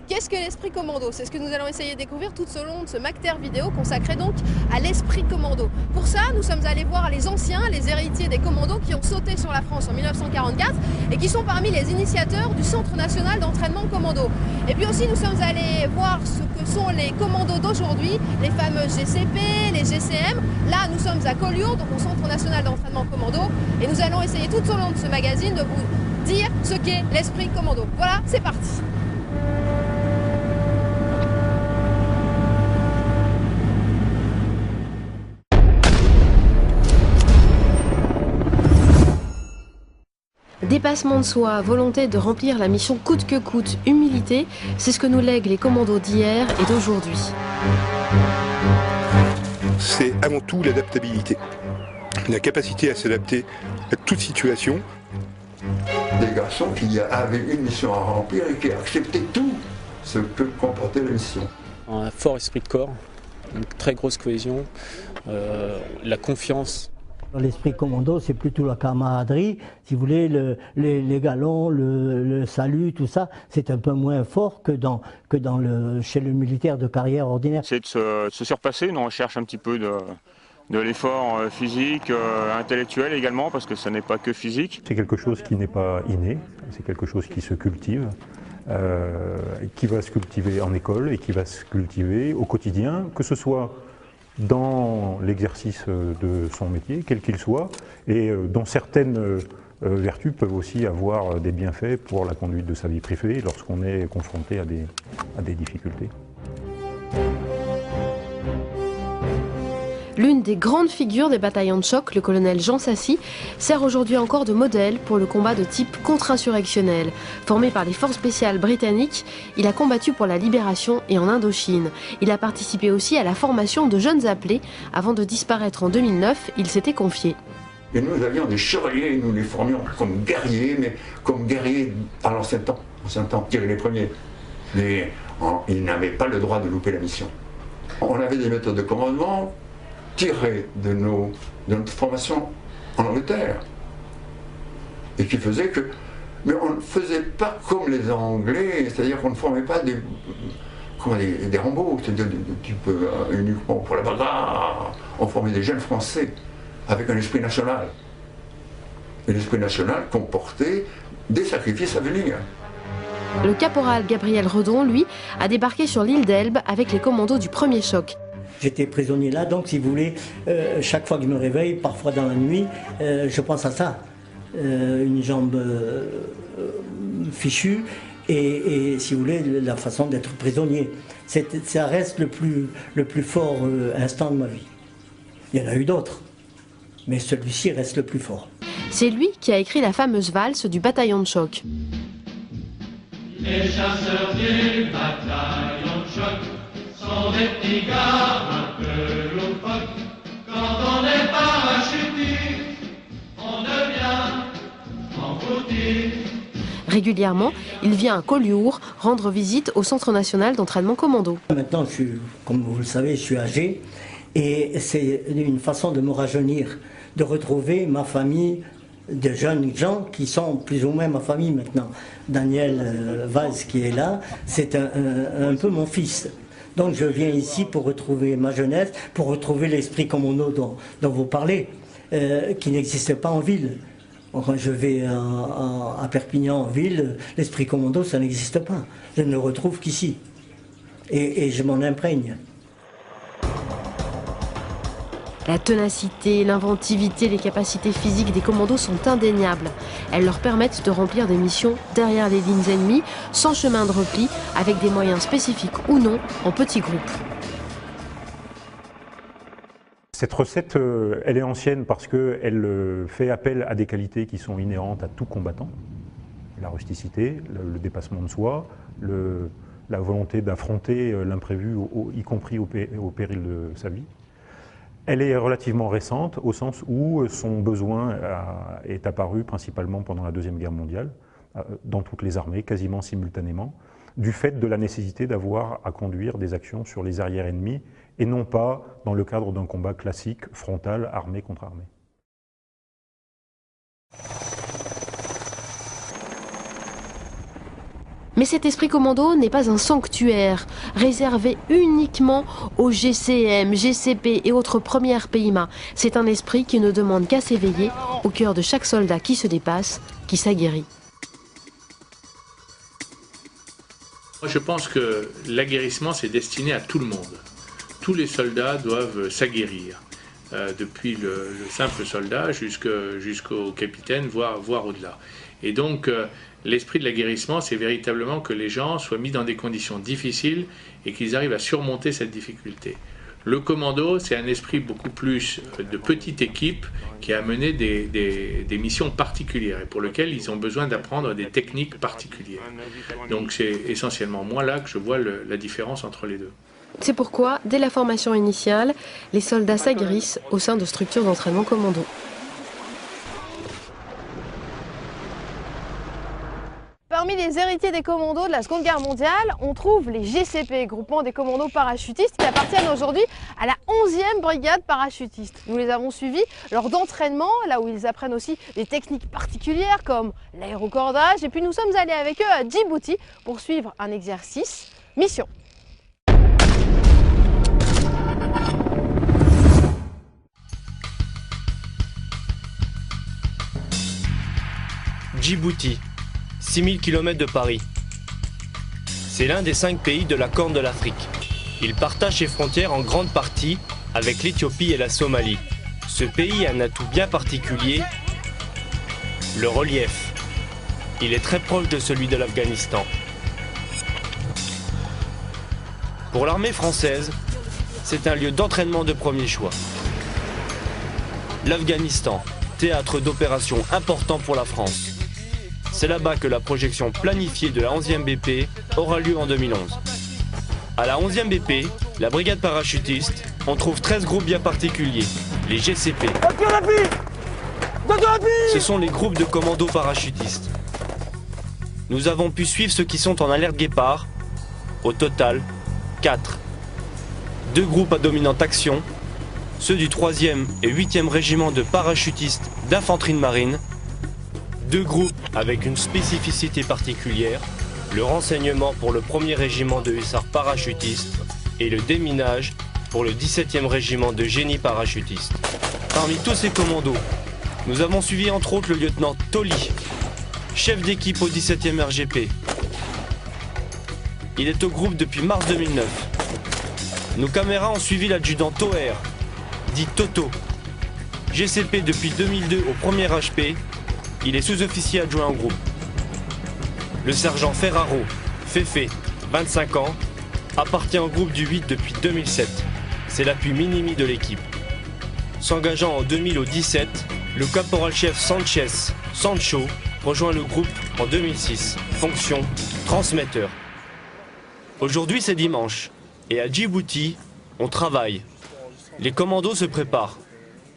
Qu'est-ce que l'esprit commando? C'est ce que nous allons essayer de découvrir tout au long de ce MacTer vidéo consacré donc à l'esprit commando. Pour ça, nous sommes allés voir les anciens, les héritiers des commandos qui ont sauté sur la France en 1944 et qui sont parmi les initiateurs du Centre national d'entraînement commando. Et puis aussi, nous sommes allés voir ce que sont les commandos d'aujourd'hui, les fameux GCP, les GCM. Là, nous sommes à Collioure, donc au Centre national d'entraînement commando, et nous allons essayer tout au long de ce magazine de vous dire ce qu'est l'esprit commando. Voilà, c'est parti. Dépassement de soi, volonté de remplir la mission coûte que coûte, humilité, c'est ce que nous lèguent les commandos d'hier et d'aujourd'hui. C'est avant tout l'adaptabilité, la capacité à s'adapter à toute situation. Des garçons qui avaient une mission à remplir et qui acceptaient tout ce que comportait la mission. Un fort esprit de corps, une très grosse cohésion, la confiance. L'esprit commando, c'est plutôt la camaraderie. Si vous voulez, les galons, le salut, tout ça, c'est un peu moins fort que chez le militaire de carrière ordinaire. C'est de se surpasser, nous on cherche un petit peu de l'effort physique, intellectuel également, parce que ça n'est pas que physique. C'est quelque chose qui n'est pas inné, c'est quelque chose qui se cultive, qui va se cultiver en école et qui va se cultiver au quotidien, que ce soit dans l'exercice de son métier, quel qu'il soit, et dont certaines vertus peuvent aussi avoir des bienfaits pour la conduite de sa vie privée lorsqu'on est confronté à des difficultés. L'une des grandes figures des bataillons de choc, le colonel Jean Sassy, sert aujourd'hui encore de modèle pour le combat de type contre-insurrectionnel. Formé par les forces spéciales britanniques, il a combattu pour la libération et en Indochine. Il a participé aussi à la formation de jeunes appelés. Avant de disparaître en 2009, il s'était confié. Et nous avions des chevaliers, nous les formions comme guerriers, mais comme guerriers à l'ancien temps. L'ancien temps, qui étaient les premiers. Mais ils n'avaient pas le droit de louper la mission. On avait des méthodes de commandement tirées de notre formation en Angleterre. Et qui faisaient que... Mais on ne faisait pas comme les Anglais, c'est-à-dire qu'on ne formait pas des Rambo, de type uniquement pour la bagarre. On formait des jeunes Français avec un esprit national. Et l'esprit national comportait des sacrifices à venir. Le caporal Gabriel Redon, lui, a débarqué sur l'île d'Elbe avec les commandos du premier choc. J'étais prisonnier là, donc si vous voulez, chaque fois que je me réveille, parfois dans la nuit, je pense à ça. Une jambe fichue et si vous voulez, la façon d'être prisonnier. Ça reste le plus fort instant de ma vie. Il y en a eu d'autres, mais celui-ci reste le plus fort. C'est lui qui a écrit la fameuse valse du bataillon de choc. Les chasseurs du bataillon de choc sont des petits gars un peu loufoques. Quand on est parachutiste, on devient enfoutiste. Régulièrement, il vient à Collioure rendre visite au Centre national d'entraînement commando. Maintenant, comme vous le savez, je suis âgé et c'est une façon de me rajeunir, de retrouver ma famille, de jeunes gens qui sont plus ou moins ma famille maintenant. Daniel Vaz qui est là, c'est un peu mon fils. Donc je viens ici pour retrouver ma jeunesse, pour retrouver l'esprit commando dont vous parlez, qui n'existe pas en ville. Quand je vais à Perpignan en ville, l'esprit commando, ça n'existe pas. Je ne le retrouve qu'ici. Et je m'en imprègne. La ténacité, l'inventivité, les capacités physiques des commandos sont indéniables. Elles leur permettent de remplir des missions derrière les lignes ennemies, sans chemin de repli, avec des moyens spécifiques ou non, en petits groupes. Cette recette, elle est ancienne parce qu'elle fait appel à des qualités qui sont inhérentes à tout combattant. La rusticité, le dépassement de soi, la volonté d'affronter l'imprévu, y compris au péril de sa vie. Elle est relativement récente au sens où son besoin est apparu principalement pendant la Deuxième Guerre mondiale, dans toutes les armées, quasiment simultanément, du fait de la nécessité d'avoir à conduire des actions sur les arrières ennemis et non pas dans le cadre d'un combat classique, frontal, armée contre armée. Mais cet esprit commando n'est pas un sanctuaire réservé uniquement aux GCM, GCP et autres premières PIMA. C'est un esprit qui ne demande qu'à s'éveiller au cœur de chaque soldat qui se dépasse, qui s'aguerrit. Je pense que l'aguerrissement, c'est destiné à tout le monde. Tous les soldats doivent s'aguerrir, depuis le simple soldat jusqu'au capitaine, voire au-delà. Et donc, l'esprit de l'aguerrissement, c'est véritablement que les gens soient mis dans des conditions difficiles et qu'ils arrivent à surmonter cette difficulté. Le commando, c'est un esprit beaucoup plus de petite équipe qui a mené des missions particulières et pour lesquelles ils ont besoin d'apprendre des techniques particulières. Donc c'est essentiellement moi là que je vois la différence entre les deux. C'est pourquoi, dès la formation initiale, les soldats s'aguerrissent au sein de structures d'entraînement commando. Parmi les héritiers des commandos de la Seconde Guerre mondiale, on trouve les GCP, groupement des commandos parachutistes, qui appartiennent aujourd'hui à la 11e brigade parachutiste. Nous les avons suivis lors d'entraînements, là où ils apprennent aussi des techniques particulières comme l'aérocordage. Et puis nous sommes allés avec eux à Djibouti pour suivre un exercice mission. Djibouti, 6000 km de Paris. C'est l'un des 5 pays de la Corne de l'Afrique. Il partage ses frontières en grande partie avec l'Éthiopie et la Somalie. Ce pays a un atout bien particulier, le relief. Il est très proche de celui de l'Afghanistan. Pour l'armée française, c'est un lieu d'entraînement de premier choix. L'Afghanistan, théâtre d'opérations important pour la France. C'est là-bas que la projection planifiée de la 11e BP aura lieu en 2011. À la 11e BP, la brigade parachutiste, on trouve 13 groupes bien particuliers, les GCP. Ce sont les groupes de commandos parachutistes. Nous avons pu suivre ceux qui sont en alerte guépard. Au total, 4. 2 groupes à dominante action, ceux du 3e et 8e régiment de parachutistes d'infanterie de marine. 2 groupes avec une spécificité particulière, le renseignement pour le 1er régiment de hussards parachutistes et le déminage pour le 17e régiment de génie parachutiste. Parmi tous ces commandos, nous avons suivi entre autres le lieutenant Toli, chef d'équipe au 17e RGP. Il est au groupe depuis mars 2009. Nos caméras ont suivi l'adjudant Toer, dit Toto, GCP depuis 2002 au 1er HP. Il est sous-officier adjoint au groupe. Le sergent Ferraro, Fefe, 25 ans, appartient au groupe du 8 depuis 2007. C'est l'appui minimi de l'équipe. S'engageant en 2000 au 17, le caporal-chef Sanchez, Sancho, rejoint le groupe en 2006. Fonction, transmetteur. Aujourd'hui c'est dimanche, et à Djibouti, on travaille. Les commandos se préparent.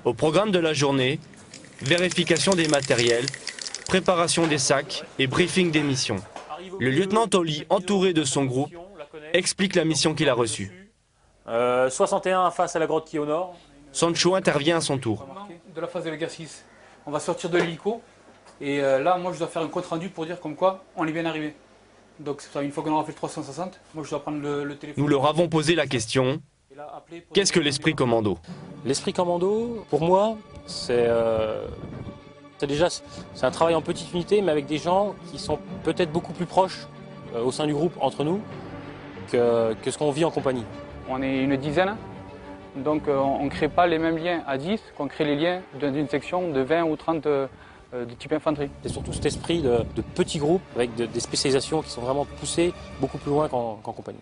Au programme de la journée, vérification des matériels, préparation des sacs et briefing des missions. Le lieutenant Toli, entouré de son groupe, explique la mission qu'il a reçue. 61 face à la grotte qui est au nord. Sancho intervient à son tour. De la phase de l'exercice, on va sortir de l'hélico et là, moi je dois faire un compte rendu pour dire comme quoi on est bien arrivé. Donc ça, une fois qu'on aura fait le 360, moi je dois prendre le téléphone. Nous leur avons posé la question, qu'est-ce que l'esprit commando? L'esprit commando, pour moi, c'est un travail en petite unité, mais avec des gens qui sont peut-être beaucoup plus proches au sein du groupe, entre nous, que ce qu'on vit en compagnie. On est une dizaine, donc on ne crée pas les mêmes liens à 10 qu'on crée les liens d'une section de 20 ou 30 de type infanterie. C'est surtout cet esprit de petits groupes avec des spécialisations qui sont vraiment poussées beaucoup plus loin qu'en compagnie.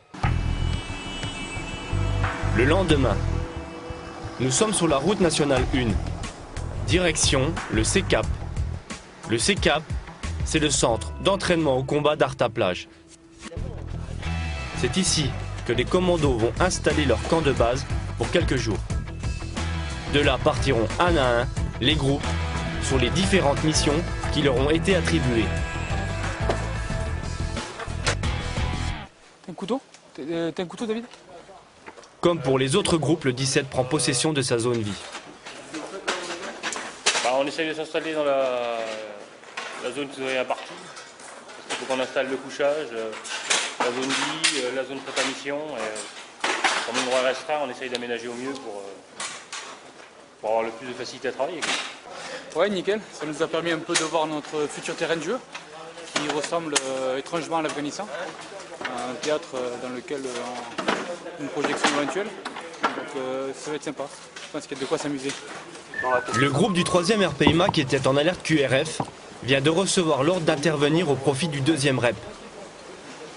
Le lendemain, nous sommes sur la route nationale 1. Direction le CECAP. Le CECAP, c'est le centre d'entraînement au combat d'Arta-Plage. C'est ici que les commandos vont installer leur camp de base pour quelques jours. De là partiront un à un les groupes sur les différentes missions qui leur ont été attribuées. T'as un couteau? T'as un couteau, David? Comme pour les autres groupes, le 17 prend possession de sa zone vie. On essaye de s'installer dans la zone qui nous est impartie. il faut qu'on installe le couchage, la zone lit, la zone prépa mission. Comme on restera, on essaye d'aménager au mieux pour avoir le plus de facilité à travailler. Ouais, nickel. Ça nous a permis un peu de voir notre futur terrain de jeu, qui ressemble étrangement à l'Afghanistan. Un théâtre dans lequel une projection éventuelle. Donc ça va être sympa. Je pense qu'il y a de quoi s'amuser. Le groupe du 3e RPIMA, qui était en alerte QRF, vient de recevoir l'ordre d'intervenir au profit du 2e REP.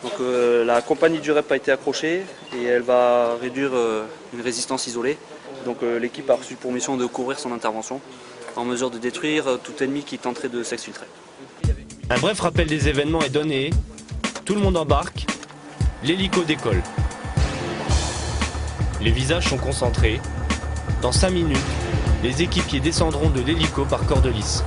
Donc la compagnie du REP a été accrochée et elle va réduire une résistance isolée. Donc l'équipe a reçu pour mission de couvrir son intervention, en mesure de détruire tout ennemi qui tenterait de s'exfiltrer. Un bref rappel des événements est donné, tout le monde embarque, l'hélico décolle. Les visages sont concentrés. Dans 5 minutes, les équipiers descendront de l'hélico par corde lisse.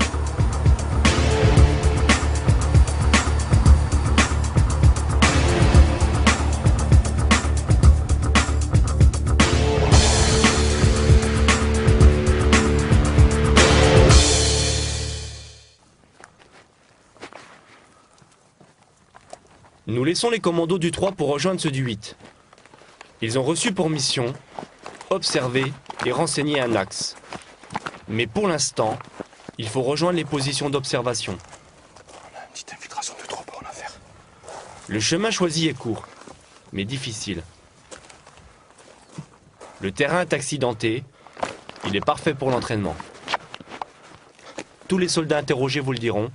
Nous laissons les commandos du 3 pour rejoindre ceux du 8. Ils ont reçu pour mission observer et renseigner un axe. Mais pour l'instant, il faut rejoindre les positions d'observation. On a une petite infiltration de troupes en affaire. Le chemin choisi est court, mais difficile. Le terrain est accidenté, il est parfait pour l'entraînement. Tous les soldats interrogés vous le diront,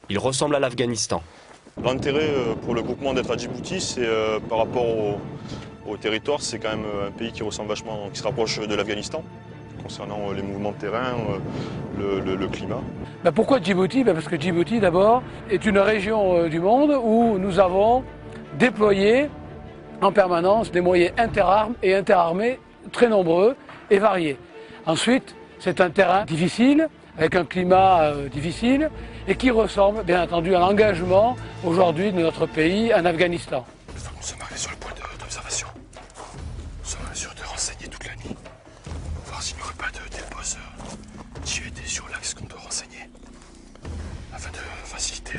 il ressemble à l'Afghanistan. L'intérêt pour le groupement d'être à Djibouti, c'est par rapport au territoire, c'est quand même un pays qui ressemble vachement, qui se rapproche de l'Afghanistan, concernant les mouvements de terrain, le climat. Pourquoi Djibouti? Parce que Djibouti, d'abord, est une région du monde où nous avons déployé en permanence des moyens interarmes et interarmés très nombreux et variés. Ensuite, c'est un terrain difficile, avec un climat difficile, et qui ressemble, bien entendu, à l'engagement aujourd'hui de notre pays en Afghanistan. Nous sommes arrivés sur le point d'observation. Nous sommes sûrs de renseigner toute la nuit, voir s'il n'y aurait pas de dépose JED sur l'axe qu'on doit renseigner, afin de faciliter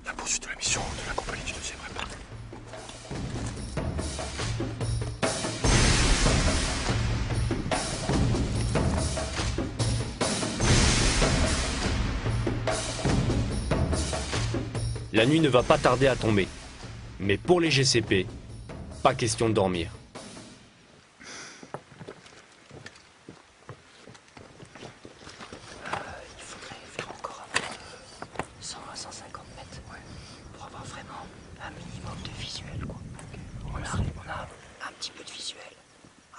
la poursuite de la mission de la compagnie du 2e REP. La nuit ne va pas tarder à tomber. Mais pour les GCP, pas question de dormir. Il faudrait faire encore un peu 100 à 150 mètres pour avoir vraiment un minimum de visuel, quoi. Okay. On a un petit peu de visuel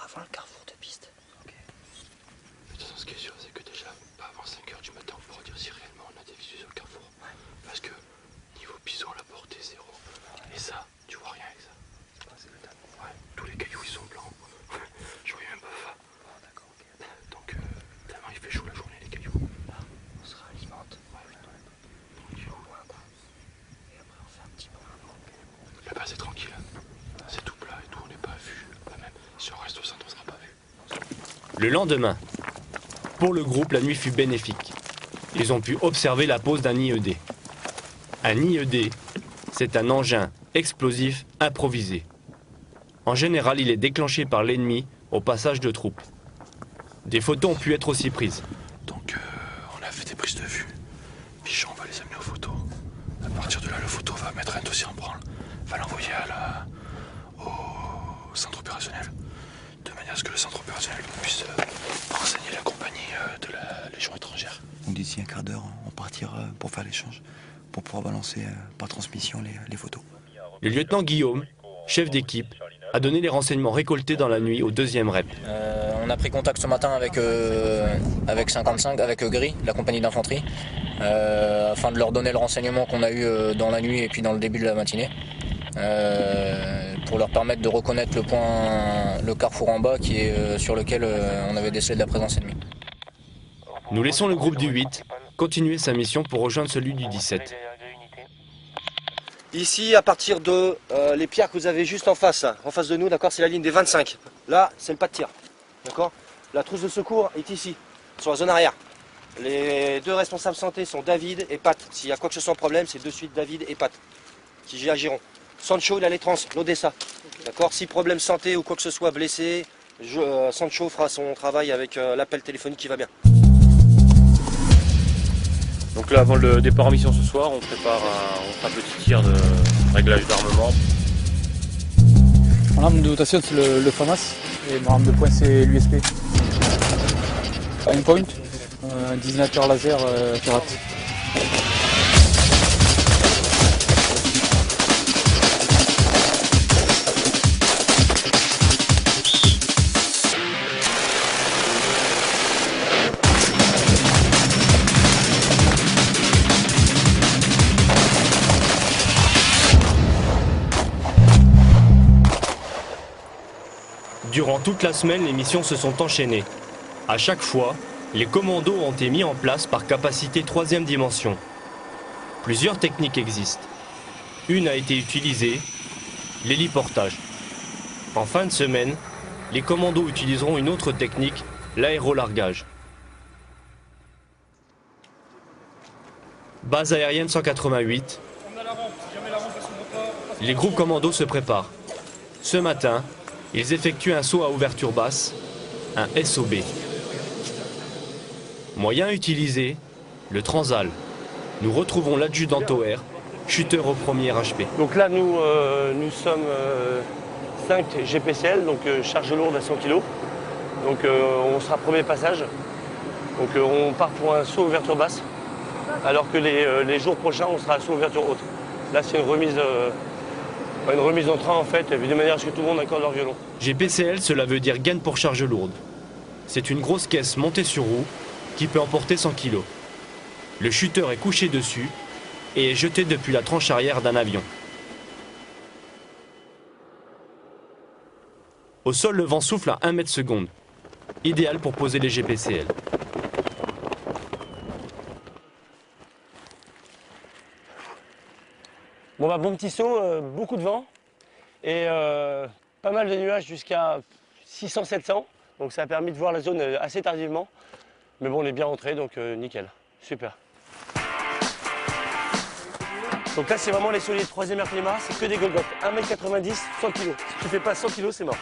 avant le carrefour de piste. Ok. De toute façon, ce qui est sûr, c'est que déjà, pas avant 5 h du matin, on pourra dire si réellement on a des visuels sur le carrefour. Ouais. Parce que niveau bison, la portée est 0. Et ça, tu vois rien avec ça. Ouais, tous les cailloux ils sont blancs. Je voyais même pas ça. Oh, d'accord, ok. Donc, tellement il fait chaud la journée, les cailloux. Là, on se réalimente. Ouais, donc du coup, un coup. Et après, on fait un petit peu. Là-bas, c'est tranquille. C'est tout plat et tout, on n'est pas vu. Même si on reste au centre, on sera pas vu. Le lendemain, pour le groupe, la nuit fut bénéfique. Ils ont pu observer la pose d'un IED. Un IED, c'est un engin explosif improvisé. En général, il est déclenché par l'ennemi au passage de troupes. Des photos ont pu être aussi prises. Donc, on a fait des prises de vue. Pichon va les amener aux photos. À partir de là, le photo va mettre un dossier en branle, va l'envoyer au centre opérationnel, de manière à ce que le centre opérationnel puisse renseigner la compagnie de la Légion étrangère. Donc d'ici un quart d'heure, on partira pour faire l'échange, pour pouvoir balancer par transmission les photos. Le lieutenant Guillaume, chef d'équipe, a donné les renseignements récoltés dans la nuit au 2e REP. On a pris contact ce matin avec 55, avec Gris, la compagnie d'infanterie, afin de leur donner le renseignement qu'on a eu dans la nuit et puis dans le début de la matinée, pour leur permettre de reconnaître le carrefour en bas qui est, sur lequel on avait décelé de la présence ennemie. Nous laissons le groupe du 8 continuer sa mission pour rejoindre celui du 17. Ici, à partir de les pierres que vous avez juste en face de nous, d'accord, c'est la ligne des 25. Là, c'est le pas de tir, d'accord. La trousse de secours est ici, sur la zone arrière. Les deux responsables santé sont David et Pat. S'il y a quoi que ce soit un problème, c'est de suite David et Pat qui agiront. Sancho, il a les trans, l'Odessa. D'accord. Si problème santé ou quoi que ce soit, blessé, Sancho fera son travail avec l'appel téléphonique qui va bien. Donc là, avant le départ en mission ce soir, on prépare un petit tir de réglage d'armement. Mon arme de dotation, c'est le FAMAS et mon arme de poing, c'est l'USP. Aimpoint, un désignateur laser pirate. Durant toute la semaine, les missions se sont enchaînées. À chaque fois, les commandos ont été mis en place par capacité 3e dimension. Plusieurs techniques existent. Une a été utilisée, l'héliportage. En fin de semaine, les commandos utiliseront une autre technique, l'aérolargage. Base aérienne 188. Les groupes commandos se préparent. Ce matin, ils effectuent un saut à ouverture basse, un SOB. Moyen utilisé, le Transal. Nous retrouvons l'adjudant Toer, chuteur au premier HP. Donc là, nous sommes 5 GPCL, donc charge lourde à 100 kg. Donc on sera premier passage. Donc on part pour un saut à ouverture basse, alors que les jours prochains, on sera à saut à ouverture haute. Là, c'est une remise en train en fait, de manière à ce que tout le monde accorde leur violon. GPCL, cela veut dire gaine pour charge lourde. C'est une grosse caisse montée sur roue qui peut emporter 100 kg. Le chuteur est couché dessus et est jeté depuis la tranche arrière d'un avion. Au sol, le vent souffle à 1 mètre seconde, idéal pour poser les GPCL. Bon bah bon petit saut, beaucoup de vent et pas mal de nuages jusqu'à 600-700. Donc ça a permis de voir la zone assez tardivement. Mais bon, on est bien rentré, donc nickel, super. Donc là, c'est vraiment les solides 3e air climat, c'est que des Golgoth. 1m90, 100 kg. Si tu fais pas 100 kg, c'est mort.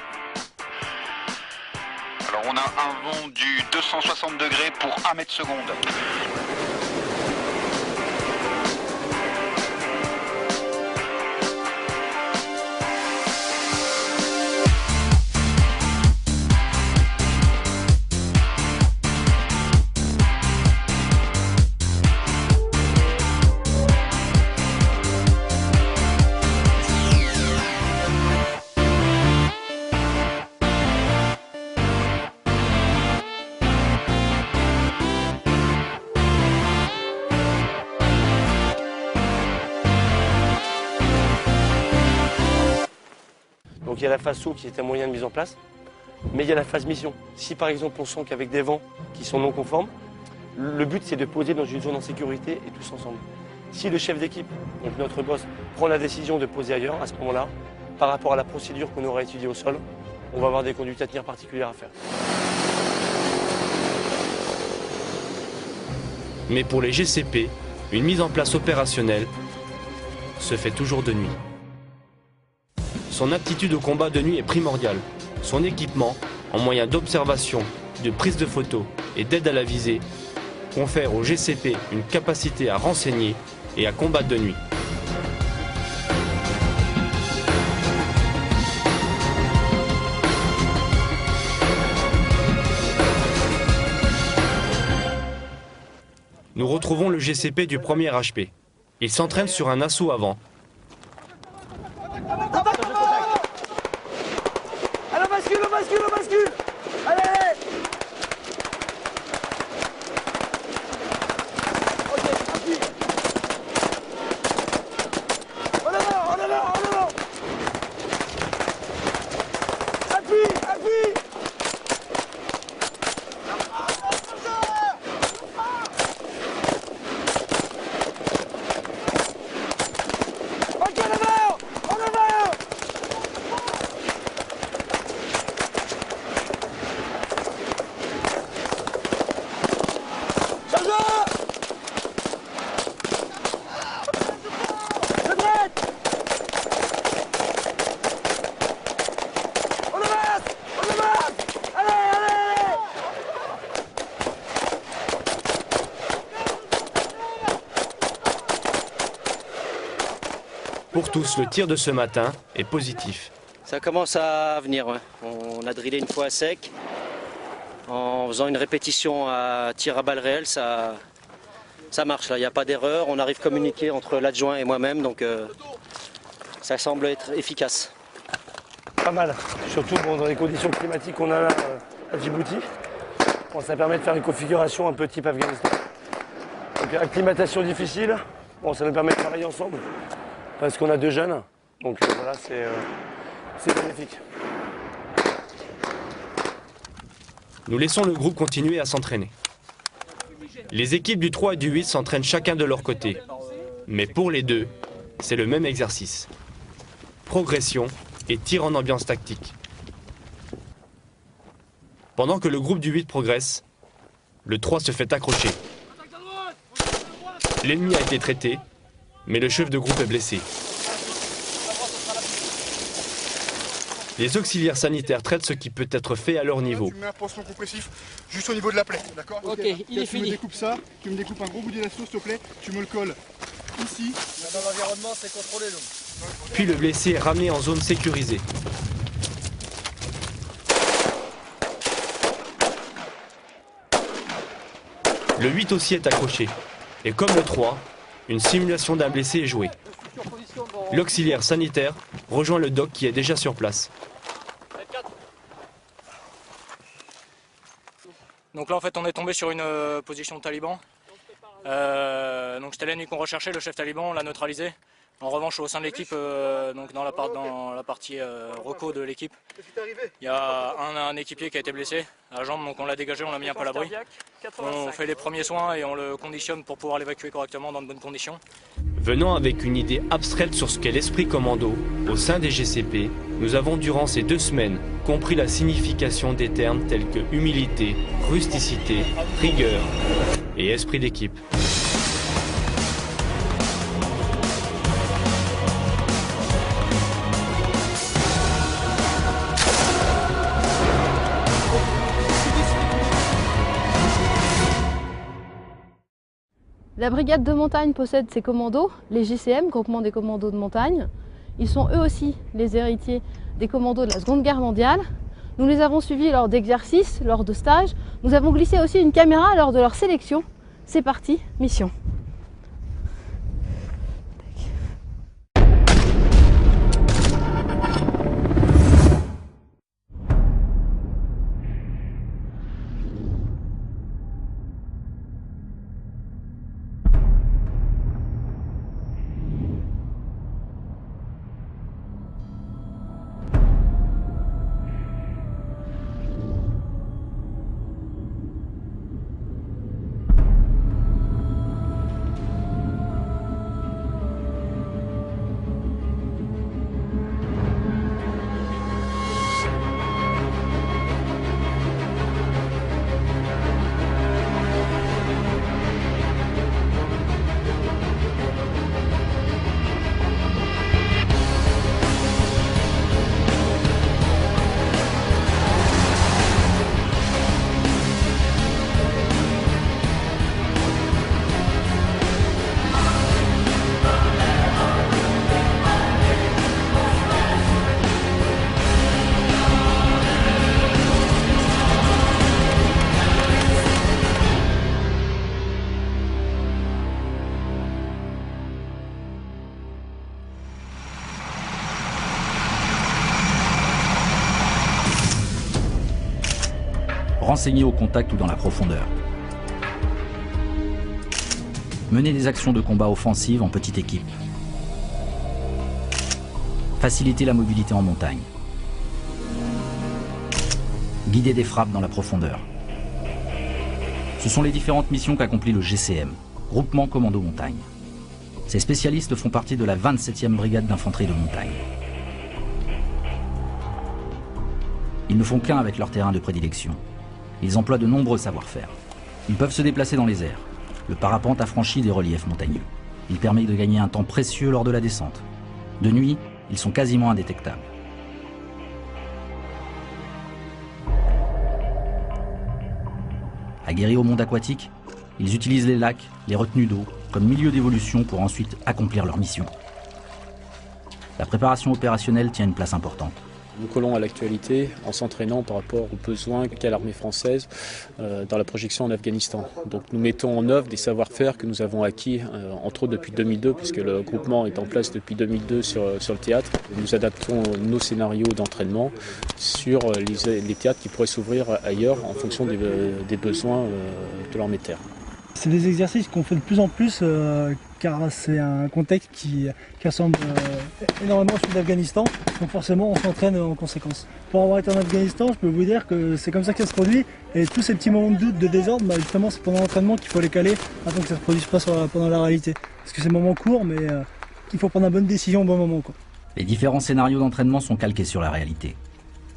Alors on a un vent du 260 degrés pour 1 mètre seconde. Donc il y a la phase saut qui est un moyen de mise en place, mais il y a la phase mission. Si par exemple on sent qu'avec des vents qui sont non conformes, le but c'est de poser dans une zone en sécurité et tous ensemble. Si le chef d'équipe, donc notre boss, prend la décision de poser ailleurs, à ce moment-là, par rapport à la procédure qu'on aura étudiée au sol, on va avoir des conduites à tenir particulières à faire. Mais pour les GCP, une mise en place opérationnelle se fait toujours de nuit. Son aptitude au combat de nuit est primordiale. Son équipement, en moyen d'observation, de prise de photos et d'aide à la visée, confère au GCP une capacité à renseigner et à combattre de nuit. Nous retrouvons le GCP du premier HP. Il s'entraîne sur un assaut avant. On bascule. Allez, allez. Ok, appuie. En avant. Appuie. Pour tous, le tir de ce matin est positif. Ça commence à venir, ouais. On a drillé une fois à sec. En faisant une répétition à tir à balles réelles, ça marche, il n'y a pas d'erreur. On arrive à communiquer entre l'adjoint et moi-même, donc ça semble être efficace. Pas mal, surtout dans les conditions climatiques qu'on a là à Djibouti. Bon, ça permet de faire une configuration un peu type Afghanistan. Donc acclimatation difficile, bon, ça nous permet de travailler ensemble parce qu'on a 2 jeunes, donc voilà, c'est bénéfique. Nous laissons le groupe continuer à s'entraîner. Les équipes du 3 et du 8 s'entraînent chacun de leur côté. Mais pour les deux, c'est le même exercice. Progression et tir en ambiance tactique. Pendant que le groupe du 8 progresse, le 3 se fait accrocher. L'ennemi a été traité, mais le chef de groupe est blessé. Les auxiliaires sanitaires traitent ce qui peut être fait à leur niveau. Tu mets un pansement compressif juste au niveau de la plaie, d'accord? Ok, il est fini. Tu me découpes ça, tu me découpes un gros bout d'élastos, s'il te plaît, tu me le colles ici. Dans l'environnement, c'est contrôlé, donc. Puis le blessé est ramené en zone sécurisée. Le 8 aussi est accroché. Et comme le 3, une simulation d'un blessé est jouée. L'auxiliaire sanitaire rejoint le doc qui est déjà sur place. Donc là en fait on est tombé sur une position de taliban. Donc c'était l'ennemi qu'on recherchait, le chef taliban, on l'a neutralisé. En revanche au sein de l'équipe, donc dans la partie reco de l'équipe, il y a un équipier qui a été blessé à la jambe, donc on l'a dégagé, on l'a mis un peu à l'abri. On fait les premiers soins et on le conditionne pour pouvoir l'évacuer correctement dans de bonnes conditions. Venant avec une idée abstraite sur ce qu'est l'esprit commando, au sein des GCP, nous avons durant ces 2 semaines compris la signification des termes tels que humilité, rusticité, rigueur et esprit d'équipe. La brigade de montagne possède ses commandos, les GCM, groupement des commandos de montagne. Ils sont eux aussi les héritiers des commandos de la Seconde Guerre mondiale. Nous les avons suivis lors d'exercices, lors de stages. Nous avons glissé aussi une caméra lors de leur sélection. C'est parti, mission. Renseigner au contact ou dans la profondeur. Mener des actions de combat offensives en petite équipe. Faciliter la mobilité en montagne. Guider des frappes dans la profondeur. Ce sont les différentes missions qu'accomplit le GCM, Groupement Commando Montagne. Ces spécialistes font partie de la 27e brigade d'infanterie de montagne. Ils ne font qu'un avec leur terrain de prédilection. Ils emploient de nombreux savoir-faire. Ils peuvent se déplacer dans les airs. Le parapente affranchit des reliefs montagneux. Il permet de gagner un temps précieux lors de la descente. De nuit, ils sont quasiment indétectables. Aguerris au monde aquatique, ils utilisent les lacs, les retenues d'eau, comme milieu d'évolution pour ensuite accomplir leur mission. La préparation opérationnelle tient une place importante. Nous collons à l'actualité en s'entraînant par rapport aux besoins qu'a l'armée française dans la projection en Afghanistan. Donc nous mettons en œuvre des savoir-faire que nous avons acquis, entre autres depuis 2002, puisque le groupement est en place depuis 2002 sur le théâtre. Nous adaptons nos scénarios d'entraînement sur les théâtres qui pourraient s'ouvrir ailleurs en fonction des besoins de l'armée de terre. C'est des exercices qu'on fait de plus en plus car c'est un contexte qui ressemble énormément à celui d'Afghanistan, donc forcément on s'entraîne en conséquence. Pour avoir été en Afghanistan, je peux vous dire que c'est comme ça que ça se produit, et tous ces petits moments de doute, de désordre, justement c'est pendant l'entraînement qu'il faut les caler afin que ça ne se produise pas pendant la réalité. Parce que c'est des moments courts, mais qu'il faut prendre la bonne décision au bon moment, quoi. Les différents scénarios d'entraînement sont calqués sur la réalité.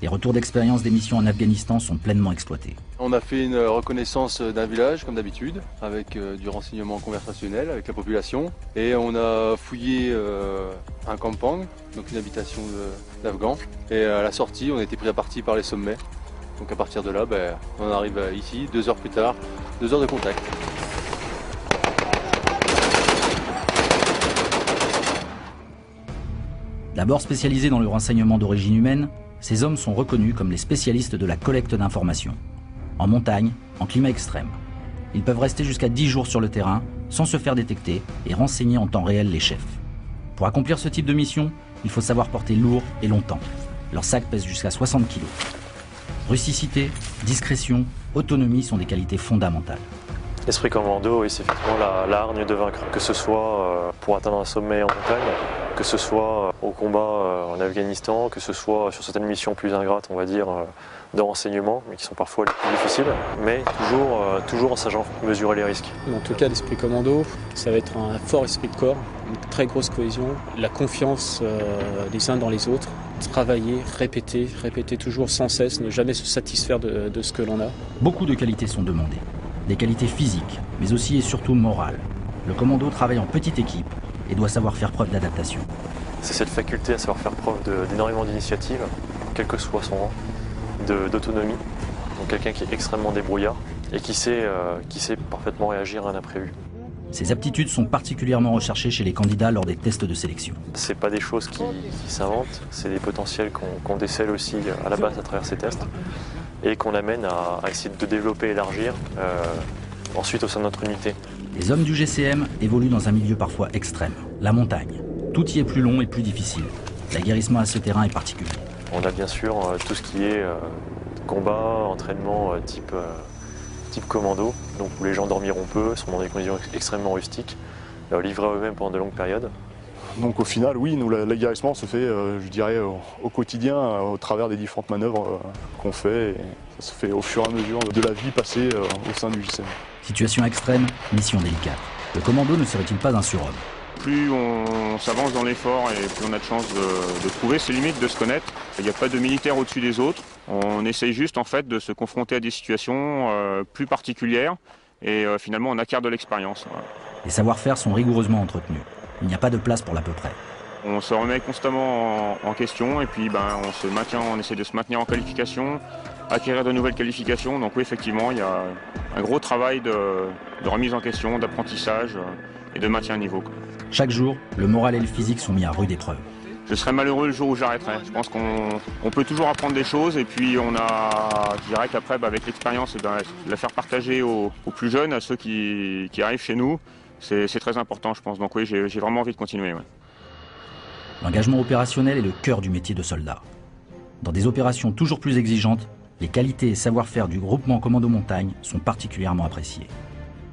Les retours d'expérience des missions en Afghanistan sont pleinement exploités. On a fait une reconnaissance d'un village, comme d'habitude, avec du renseignement conversationnel avec la population. Et on a fouillé un camping, donc une habitation d'Afghans. Et à la sortie, on a été pris à partie par les sommets. Donc à partir de là, on arrive ici, 2 heures plus tard, 2 heures de contact. D'abord spécialisés dans le renseignement d'origine humaine, ces hommes sont reconnus comme les spécialistes de la collecte d'informations. En montagne, en climat extrême. Ils peuvent rester jusqu'à 10 jours sur le terrain, sans se faire détecter, et renseigner en temps réel les chefs. Pour accomplir ce type de mission, il faut savoir porter lourd et longtemps. Leur sac pèse jusqu'à 60 kg. Rusticité, discrétion, autonomie sont des qualités fondamentales. L'esprit commando, oui, c'est effectivement la hargne de vaincre, que ce soit pour atteindre un sommet en montagne, que ce soit au combat en Afghanistan, que ce soit sur certaines missions plus ingrates, on va dire, de renseignement, mais qui sont parfois les plus difficiles, mais toujours en sachant mesurer les risques. En tout cas, l'esprit commando, ça va être un fort esprit de corps, une très grosse cohésion, la confiance les uns dans les autres, travailler, répéter toujours sans cesse, ne jamais se satisfaire de ce que l'on a. Beaucoup de qualités sont demandées. Des qualités physiques, mais aussi et surtout morales. Le commando travaille en petite équipe et doit savoir faire preuve d'adaptation. C'est cette faculté à savoir faire preuve d'énormément d'initiative, quel que soit son rang, d'autonomie. Donc quelqu'un qui est extrêmement débrouillard et qui sait parfaitement réagir à un imprévu. Ces aptitudes sont particulièrement recherchées chez les candidats lors des tests de sélection. C'est pas des choses qui s'inventent, c'est des potentiels qu'on décèle aussi à la base à travers ces tests et qu'on amène à essayer de développer et élargir ensuite au sein de notre unité. Les hommes du GCM évoluent dans un milieu parfois extrême, la montagne. Tout y est plus long et plus difficile. L'aguerrissement à ce terrain est particulier. On a bien sûr tout ce qui est combat, entraînement type commando, donc où les gens dormiront peu, sont dans des conditions extrêmement rustiques, livrés à eux-mêmes pendant de longues périodes. Donc au final, oui, nous l'aguerrissement se fait, je dirais, au quotidien, au travers des différentes manœuvres qu'on fait. Et ça se fait au fur et à mesure de la vie passée au sein du GCM. Situation extrême, mission délicate. Le commando ne serait-il pas un surhomme? Plus on s'avance dans l'effort et plus on a de chances de trouver ses limites, de se connaître. Il n'y a pas de militaire au-dessus des autres. On essaye juste en fait de se confronter à des situations plus particulières et finalement on acquiert de l'expérience. Voilà. Les savoir-faire sont rigoureusement entretenus. Il n'y a pas de place pour l'à peu près. On se remet constamment en question et puis on essaie de se maintenir en qualification, acquérir de nouvelles qualifications. Donc oui, effectivement, il y a un gros travail de remise en question, d'apprentissage et de maintien à niveau. Chaque jour, le moral et le physique sont mis à rude épreuve. Je serais malheureux le jour où j'arrêterai. Je pense qu'on peut toujours apprendre des choses et puis je dirais qu'après, avec l'expérience, la faire partager aux plus jeunes, à ceux qui arrivent chez nous, c'est très important, je pense. Donc oui, j'ai vraiment envie de continuer. Ouais. L'engagement opérationnel est le cœur du métier de soldat. Dans des opérations toujours plus exigeantes, les qualités et savoir-faire du groupement Commando Montagne sont particulièrement appréciés.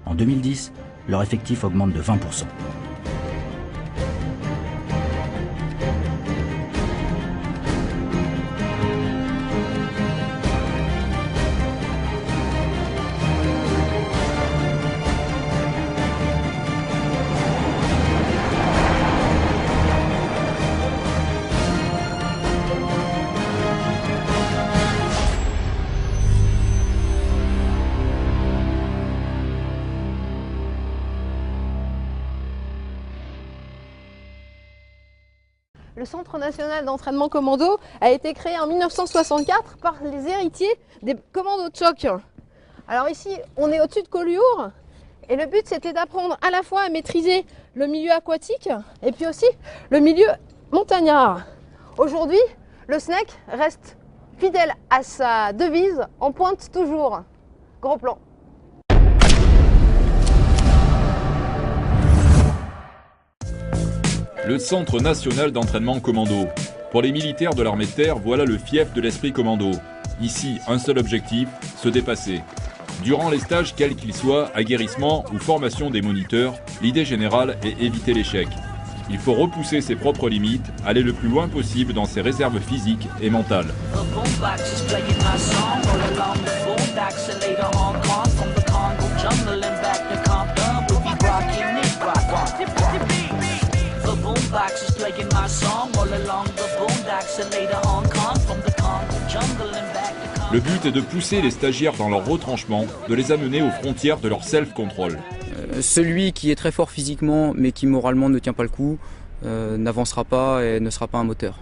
En 2010, leur effectif augmente de 20%. Le Centre national d'entraînement commando a été créé en 1964 par les héritiers des commandos de choc. Alors ici, on est au-dessus de Collioure et le but c'était d'apprendre à la fois à maîtriser le milieu aquatique et puis aussi le milieu montagnards. Aujourd'hui, le SNEC reste fidèle à sa devise, on pointe toujours. Gros plan. Le Centre national d'entraînement commando. Pour les militaires de l'armée de terre, voilà le fief de l'esprit commando. Ici, un seul objectif, se dépasser. Durant les stages, quels qu'ils soient, aguerrissement ou formation des moniteurs, l'idée générale est éviter l'échec. Il faut repousser ses propres limites, aller le plus loin possible dans ses réserves physiques et mentales. Le but est de pousser les stagiaires dans leur retranchement, de les amener aux frontières de leur self-control. Celui qui est très fort physiquement mais qui moralement ne tient pas le coup n'avancera pas et ne sera pas un moteur.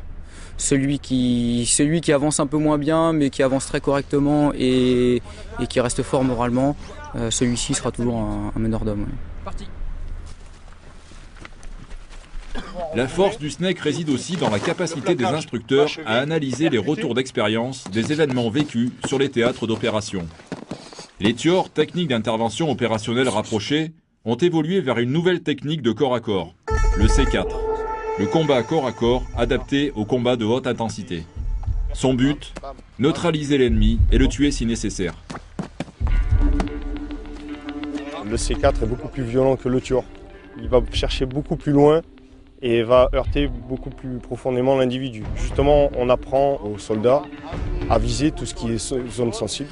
Celui qui avance un peu moins bien mais qui avance très correctement et qui reste fort moralement, celui-ci sera toujours un meneur d'hommes. Parti. La force du SNEC réside aussi dans la capacité des instructeurs à analyser les retours d'expérience des événements vécus sur les théâtres d'opération. Les TIOR, techniques d'intervention opérationnelle rapprochée, ont évolué vers une nouvelle technique de corps à corps, le C4. Le combat corps à corps adapté au combat de haute intensité. Son but, neutraliser l'ennemi et le tuer si nécessaire. Le C4 est beaucoup plus violent que le TIOR. Il va chercher beaucoup plus loin et va heurter beaucoup plus profondément l'individu. Justement, on apprend aux soldats à viser tout ce qui est zone sensible.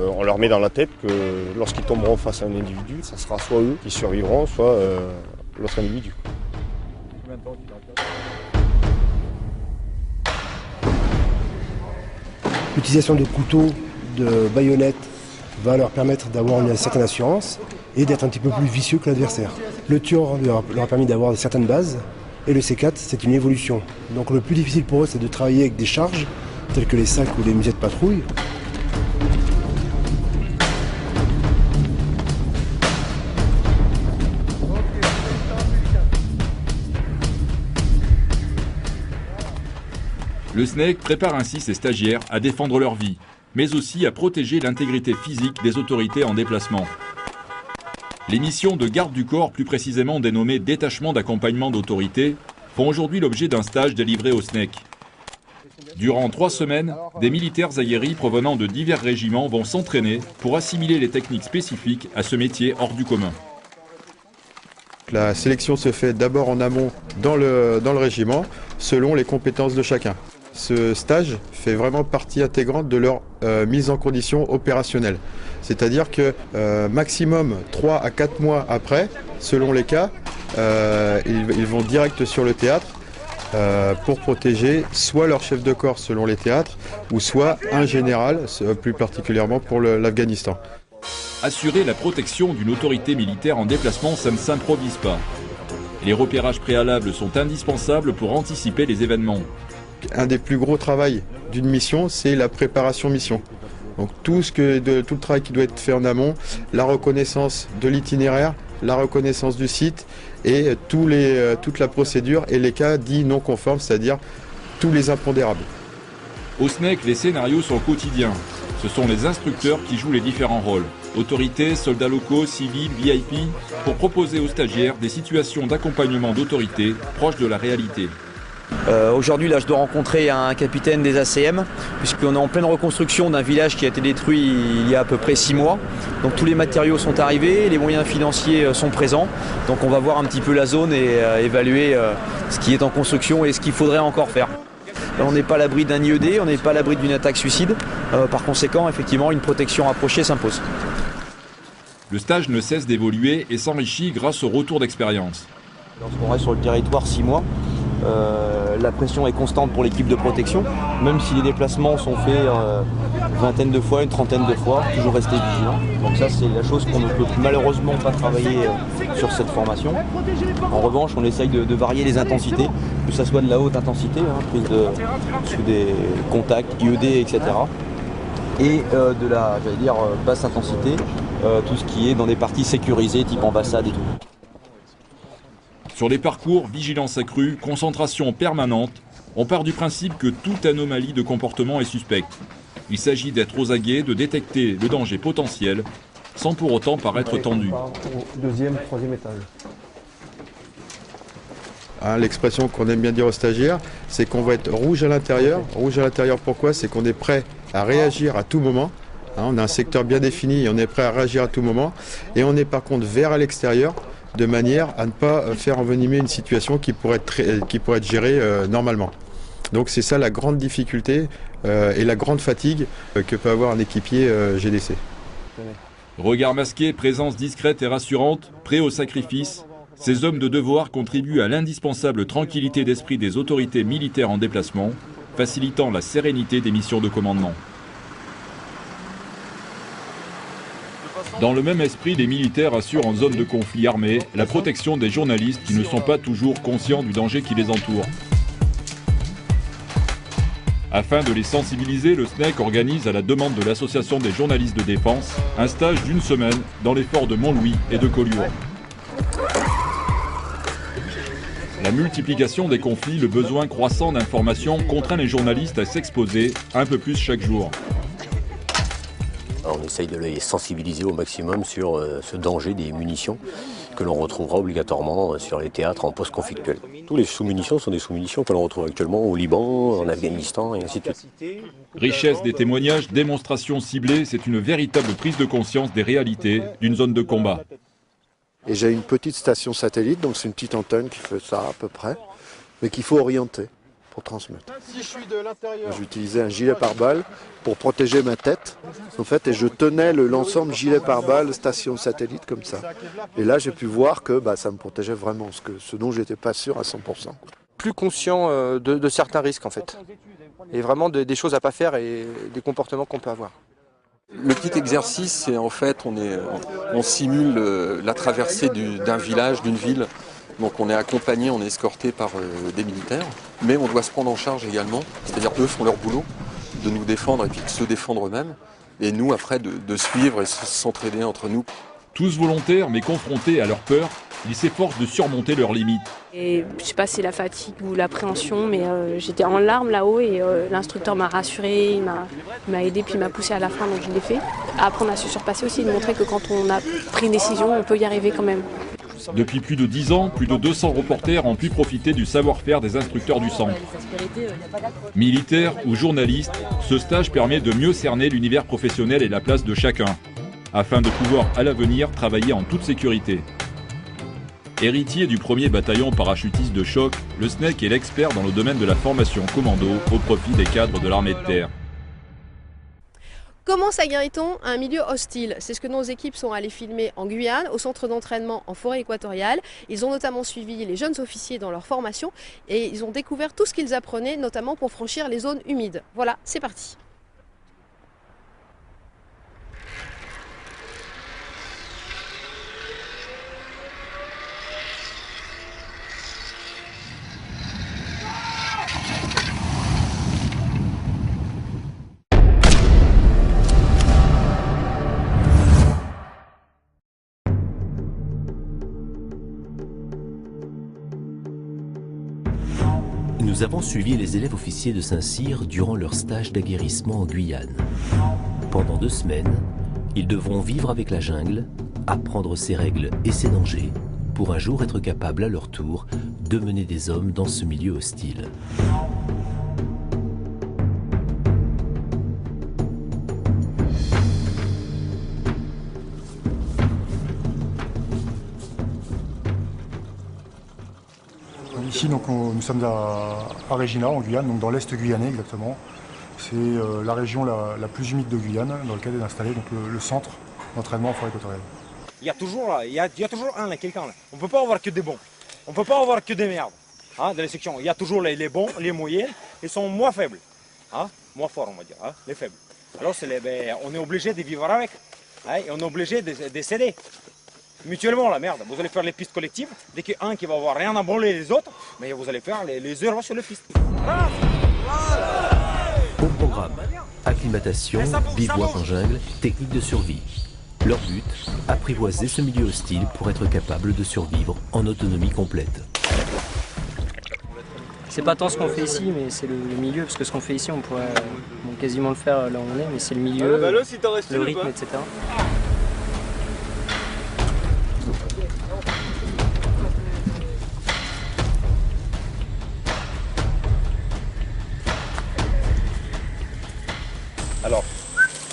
On leur met dans la tête que lorsqu'ils tomberont face à un individu, ça sera soit eux qui survivront, soit l'autre individu. L'utilisation de couteaux, de baïonnettes va leur permettre d'avoir une certaine assurance et d'être un petit peu plus vicieux que l'adversaire. Le TIOR leur a permis d'avoir certaines bases et le C4 c'est une évolution. Donc le plus difficile pour eux c'est de travailler avec des charges telles que les sacs ou les musées de patrouille. Le SNEC prépare ainsi ses stagiaires à défendre leur vie, mais aussi à protéger l'intégrité physique des autorités en déplacement. Les missions de garde du corps, plus précisément dénommées détachement d'accompagnement d'autorité, font aujourd'hui l'objet d'un stage délivré au SNEC. Durant 3 semaines, des militaires aguerris provenant de divers régiments vont s'entraîner pour assimiler les techniques spécifiques à ce métier hors du commun. La sélection se fait d'abord en amont dans le régiment, selon les compétences de chacun. Ce stage fait vraiment partie intégrante de leur mise en condition opérationnelle. C'est-à-dire que maximum 3 à 4 mois après, selon les cas, ils vont direct sur le théâtre pour protéger soit leur chef de corps selon les théâtres, ou soit un général, plus particulièrement pour l'Afghanistan. Assurer la protection d'une autorité militaire en déplacement, ça ne s'improvise pas. Les repérages préalables sont indispensables pour anticiper les événements. Un des plus gros travaux d'une mission, c'est la préparation mission. Donc tout le travail qui doit être fait en amont, la reconnaissance de l'itinéraire, la reconnaissance du site et toute la procédure et les cas dits non conformes, c'est-à-dire tous les impondérables. Au SNEC, les scénarios sont quotidiens. Ce sont les instructeurs qui jouent les différents rôles. Autorités, soldats locaux, civils, VIP, pour proposer aux stagiaires des situations d'accompagnement d'autorité proches de la réalité. Aujourd'hui, là, je dois rencontrer un capitaine des ACM, puisqu'on est en pleine reconstruction d'un village qui a été détruit il y a à peu près 6 mois. Donc tous les matériaux sont arrivés, les moyens financiers sont présents. Donc on va voir un petit peu la zone et évaluer ce qui est en construction et ce qu'il faudrait encore faire. On n'est pas à l'abri d'un IED, on n'est pas à l'abri d'une attaque suicide. Par conséquent, effectivement, une protection rapprochée s'impose. Le stage ne cesse d'évoluer et s'enrichit grâce au retour d'expérience. Lorsqu'on reste sur le territoire 6 mois, la pression est constante pour l'équipe de protection, même si les déplacements sont faits une vingtaine de fois, une trentaine de fois, toujours rester vigilant. Donc ça, c'est la chose qu'on ne peut malheureusement pas travailler sur cette formation. En revanche, on essaye de varier les intensités, que ce soit de la haute intensité, prise sous des contacts, IED, etc. et de la basse intensité, tout ce qui est dans des parties sécurisées, type ambassade et tout. Sur les parcours, vigilance accrue, concentration permanente, on part du principe que toute anomalie de comportement est suspecte. Il s'agit d'être aux aguets, de détecter le danger potentiel, sans pour autant paraître tendu. Deuxième, troisième étage. L'expression qu'on aime bien dire aux stagiaires, c'est qu'on va être rouge à l'intérieur. Rouge à l'intérieur, pourquoi? C'est qu'on est prêt à réagir à tout moment. On a un secteur bien défini et on est prêt à réagir à tout moment. Et on est par contre vert à l'extérieur, de manière à ne pas faire envenimer une situation qui pourrait être gérée normalement. Donc c'est ça la grande difficulté et la grande fatigue que peut avoir un équipier GDC. Regard masqué, présence discrète et rassurante, prêt au sacrifice, ces hommes de devoir contribuent à l'indispensable tranquillité d'esprit des autorités militaires en déplacement, facilitant la sérénité des missions de commandement. Dans le même esprit, les militaires assurent en zone de conflit armé la protection des journalistes qui ne sont pas toujours conscients du danger qui les entoure. Afin de les sensibiliser, le SNEC organise à la demande de l'Association des journalistes de défense un stage d'1 semaine dans les forts de Montlouis et de Collioure. La multiplication des conflits, le besoin croissant d'informations contraint les journalistes à s'exposer un peu plus chaque jour. On essaye de les sensibiliser au maximum sur ce danger des munitions que l'on retrouvera obligatoirement sur les théâtres en post-conflictuel. Tous les sous-munitions sont des sous-munitions que l'on retrouve actuellement au Liban, en Afghanistan et ainsi de suite. Richesse des témoignages, démonstrations ciblées, c'est une véritable prise de conscience des réalités d'une zone de combat. Et j'ai une petite station satellite, donc c'est une petite antenne qui fait ça à peu près, mais qu'il faut orienter pour transmettre. J'utilisais un gilet pare-balles pour protéger ma tête, en fait, et je tenais l'ensemble gilet pare-balles, station satellite comme ça. Et là, j'ai pu voir que ça me protégeait vraiment, ce dont j'étais pas sûr à 100%. Plus conscient de certains risques en fait, et vraiment des choses à pas faire et des comportements qu'on peut avoir. Le petit exercice, c'est en fait, on simule la traversée d'un village, d'une ville. Donc on est accompagné, on est escorté par des militaires, mais on doit se prendre en charge également, c'est-à-dire qu'eux font leur boulot, de nous défendre et puis de se défendre eux-mêmes, et nous après de suivre et s'entraider entre nous. Tous volontaires mais confrontés à leur peur, ils s'efforcent de surmonter leurs limites. Et je sais pas si c'est la fatigue ou l'appréhension, mais j'étais en larmes là-haut et l'instructeur m'a rassuré, il m'a aidé puis il m'a poussé à la fin, donc je l'ai fait. Après on a su surpasser aussi, de montrer que quand on a pris une décision, on peut y arriver quand même. Depuis plus de 10 ans, plus de 200 reporters ont pu profiter du savoir-faire des instructeurs du centre. Militaires ou journalistes, ce stage permet de mieux cerner l'univers professionnel et la place de chacun, afin de pouvoir à l'avenir travailler en toute sécurité. Héritier du 1er bataillon parachutiste de choc, le SNEC est l'expert dans le domaine de la formation commando au profit des cadres de l'armée de terre. Comment s'aguerrit-on à un milieu hostile? C'est ce que nos équipes sont allées filmer en Guyane, au centre d'entraînement en forêt équatoriale. Ils ont notamment suivi les jeunes officiers dans leur formation et ils ont découvert tout ce qu'ils apprenaient, notamment pour franchir les zones humides. Voilà, c'est parti. Nous avons suivi les élèves officiers de Saint-Cyr durant leur stage d'aguerrissement en Guyane. Pendant 2 semaines, ils devront vivre avec la jungle, apprendre ses règles et ses dangers, pour un jour être capables à leur tour de mener des hommes dans ce milieu hostile. Ici, donc, nous sommes à Regina, en Guyane, donc dans l'est guyanais exactement. C'est la région la plus humide de Guyane, dans laquelle est installé donc, le centre d'entraînement en forêt équatoriale. Il y a toujours quelqu'un là. On ne peut pas avoir que des bons. On ne peut pas avoir que des merdes dans les sections. Il y a toujours les bons, les moyennes, ils sont moins faibles. Moins forts, on va dire, les faibles. Alors on est obligé de vivre avec. Et on est obligé de céder. Mutuellement, la merde, vous allez faire les pistes collectives, dès qu'il y a un qui va avoir rien à branler les autres, mais vous allez faire les heures sur les pistes. Au programme, acclimatation, bivouac en jungle, technique de survie. Leur but, apprivoiser ce milieu hostile pour être capable de survivre en autonomie complète. C'est pas tant ce qu'on fait ici, mais c'est le milieu, parce que ce qu'on fait ici, on pourrait quasiment le faire là où on est, mais c'est le milieu, le rythme, etc. Alors,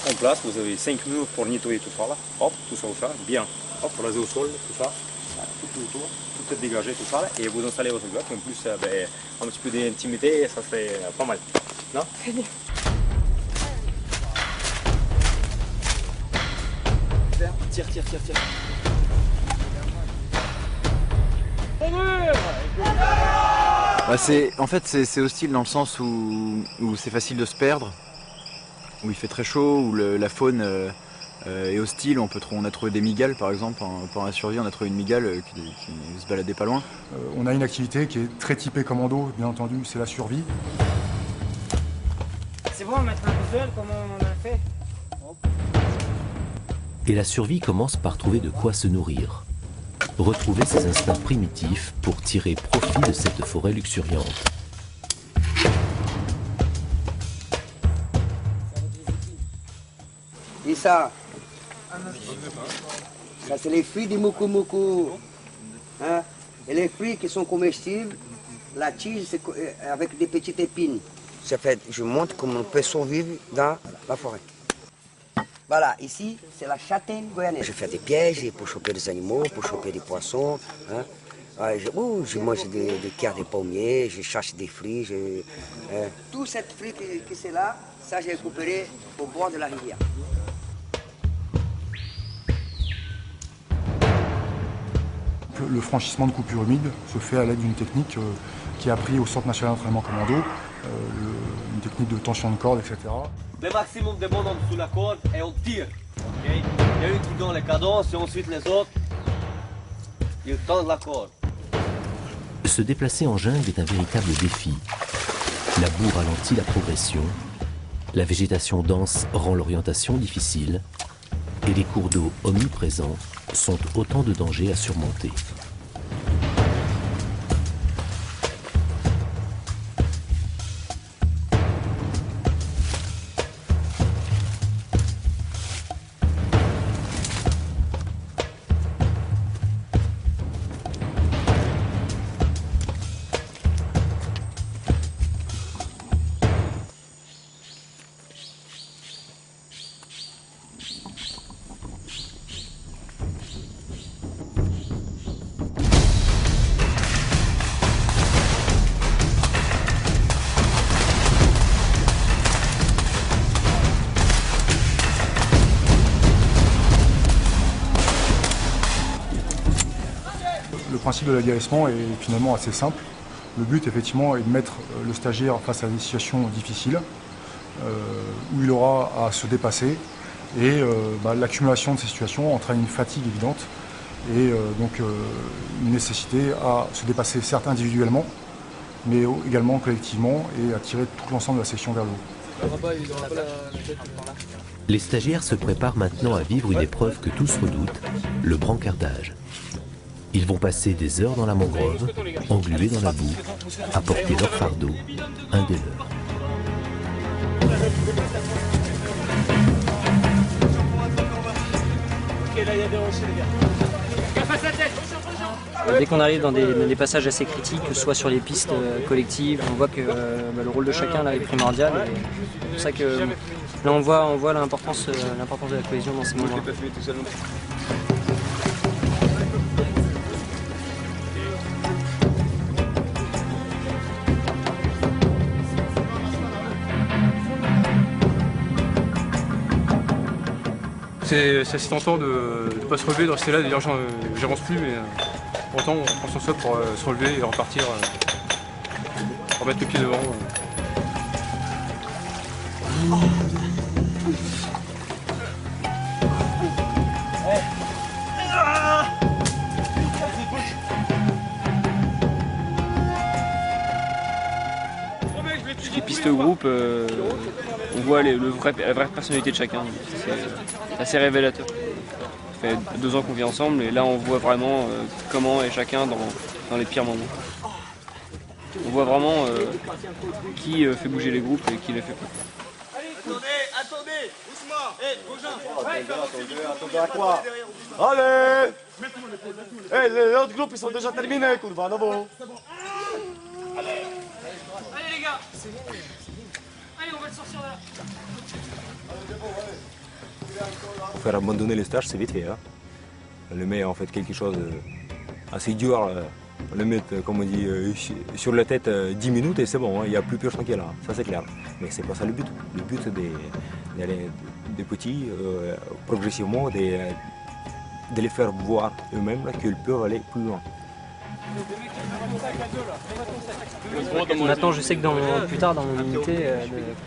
en place, vous avez 5 minutes pour nettoyer tout ça là. Hop, tout ça au sol, bien. Hop, raser au sol, tout ça. Tout autour, tout est dégagé, tout ça là. Et vous installez votre bloc. En plus, un petit peu d'intimité, ça fait pas mal. Non? Très bien. Tire, tire, tire, tire. En fait, c'est hostile dans le sens où c'est facile de se perdre, où il fait très chaud, où la faune est hostile. On a trouvé des migales par exemple, pendant la survie on a trouvé une migale qui se baladait pas loin. On a une activité qui est très typée commando, bien entendu, c'est la survie. C'est bon, mettre un visuel, comment on a fait? Et la survie commence par trouver de quoi se nourrir. Retrouver ses instincts primitifs pour tirer profit de cette forêt luxuriante. Et ça c'est les fruits du moukou-moukou. Hein? Et les fruits qui sont comestibles, la tige c'est avec des petites épines. Je montre comment on peut survivre dans la forêt. Voilà, ici, c'est la châtaigne goyanaise. Je fais des pièges pour choper des animaux, pour choper des poissons. Hein. Je mange des cœurs de pommiers, je cherche des fruits. Tout cette fruit que c'est là, ça j'ai récupéré au bord de la rivière. Le franchissement de coupures humides se fait à l'aide d'une technique qui est apprise au Centre national d'entraînement commando, une technique de tension de corde, etc. Le maximum de monde en dessous de la corde et on tire. Okay? Il y a une qui donne les cadences et ensuite les autres, ils tendent la corde. Se déplacer en jungle est un véritable défi. La boue ralentit la progression, la végétation dense rend l'orientation difficile, et les cours d'eau omniprésents sont autant de dangers à surmonter. Le principe de l'aguerrissement est finalement assez simple. Le but effectivement est de mettre le stagiaire face à des situations difficiles où il aura à se dépasser et l'accumulation de ces situations entraîne une fatigue évidente et donc une nécessité à se dépasser certes individuellement mais également collectivement et à tirer tout l'ensemble de la section vers le haut. Les stagiaires se préparent maintenant à vivre une épreuve que tous redoutent, le brancardage. Ils vont passer des heures dans la mangrove, englués dans la boue, à porter leur fardeau, un des leurs. Dès qu'on arrive dans des passages assez critiques, soit sur les pistes collectives, on voit que le rôle de chacun là, est primordial. C'est pour ça que là on voit l'importance de la cohésion dans ces moments. C'est assez tentant de ne pas se relever, de rester là, de dire j'avance plus, mais pourtant on prend son sol pour se relever et repartir, remettre le pied devant. Les pistes de groupe, on voit la vraie personnalité de chacun. C'est assez révélateur. Ça fait 2 ans qu'on vit ensemble et là on voit vraiment comment est chacun dans les pires moments. On voit vraiment qui fait bouger les groupes et qui les fait pas. Attendez, doucement. Attendez à quoi? Allez! Les autres groupes ils sont déjà terminés, Kurva, Novo. Allez les gars. Allez, on va le sortir de là. Faire abandonner les stages, c'est vite fait. Hein. On le met en fait quelque chose assez dur. On le met, comme on dit, sur la tête 10 minutes et c'est bon, il n'y a plus personne qui est là, ça c'est clair. Mais c'est pas ça le but. Le but c'est d'aller des petits, progressivement, de les faire voir eux-mêmes qu'ils peuvent aller plus loin. Maintenant, je sais que plus tard dans mon unité,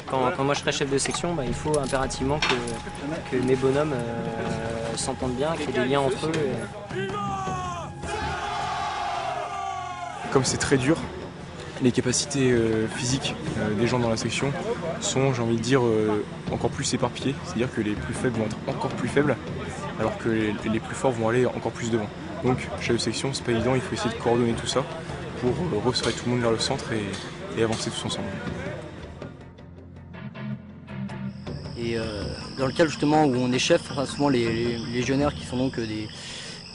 quand moi je serai chef de section, il faut impérativement que mes bonhommes s'entendent bien, qu'il y ait des liens entre eux. Comme c'est très dur, les capacités physiques des gens dans la section sont, j'ai envie de dire, encore plus éparpillées. C'est-à-dire que les plus faibles vont être encore plus faibles, alors que les plus forts vont aller encore plus devant. Donc, chef de section, c'est pas évident, il faut essayer de coordonner tout ça pour resserrer tout le monde vers le centre et avancer tous ensemble. Et dans le cas justement où on est chef, souvent les légionnaires qui sont donc des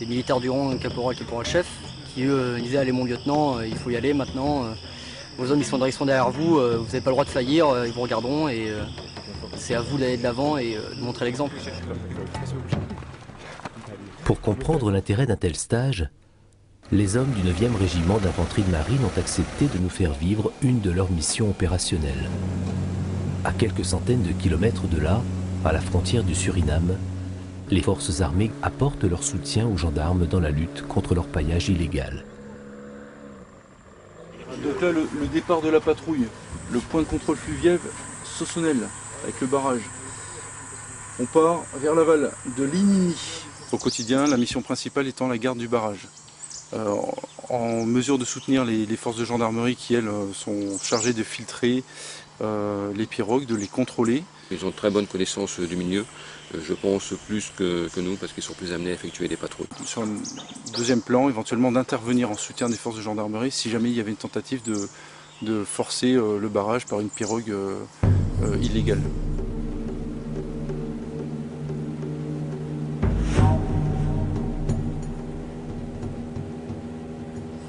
militaires du rang caporal chef, qui eux disaient allez mon lieutenant, il faut y aller maintenant, vos hommes ils sont derrière vous, vous n'avez pas le droit de faillir, ils vous regarderont et c'est à vous d'aller de l'avant et de montrer l'exemple. Pour comprendre l'intérêt d'un tel stage, les hommes du 9e régiment d'infanterie de marine ont accepté de nous faire vivre une de leurs missions opérationnelles. À quelques centaines de kilomètres de là, à la frontière du Suriname, les forces armées apportent leur soutien aux gendarmes dans la lutte contre l'orpaillage illégal. Donc là, le départ de la patrouille, le point de contrôle fluvial Sossonel, avec le barrage. On part vers l'aval de Linini. Au quotidien, la mission principale étant la garde du barrage. En mesure de soutenir les forces de gendarmerie qui, elles, sont chargées de filtrer les pirogues, de les contrôler. Ils ont de très bonnes connaissances du milieu, je pense plus que nous, parce qu'ils sont plus amenés à effectuer des patrouilles. Sur un deuxième plan, éventuellement d'intervenir en soutien des forces de gendarmerie si jamais il y avait une tentative de forcer le barrage par une pirogue illégale.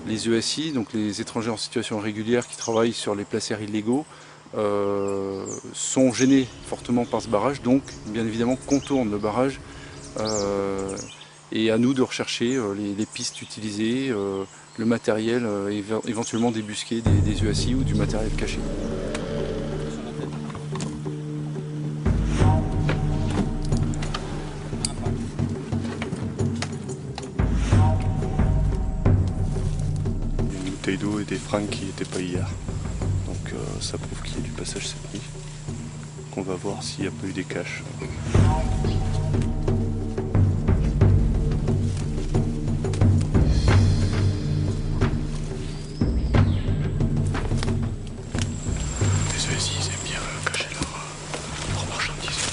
Les ESI, donc les étrangers en situation régulière qui travaillent sur les placeres illégaux, sont gênés fortement par ce barrage, donc bien évidemment contournent le barrage et à nous de rechercher les pistes utilisées, le matériel, éventuellement débusquer des ESI ou du matériel caché. Une bouteille d'eau et des fringues qui n'étaient pas hier. Donc ça prouve qu'il y a du passage cette nuit. On va voir s'il n'y a pas eu des caches. Les ESI, ils aiment bien cacher leurs marchandises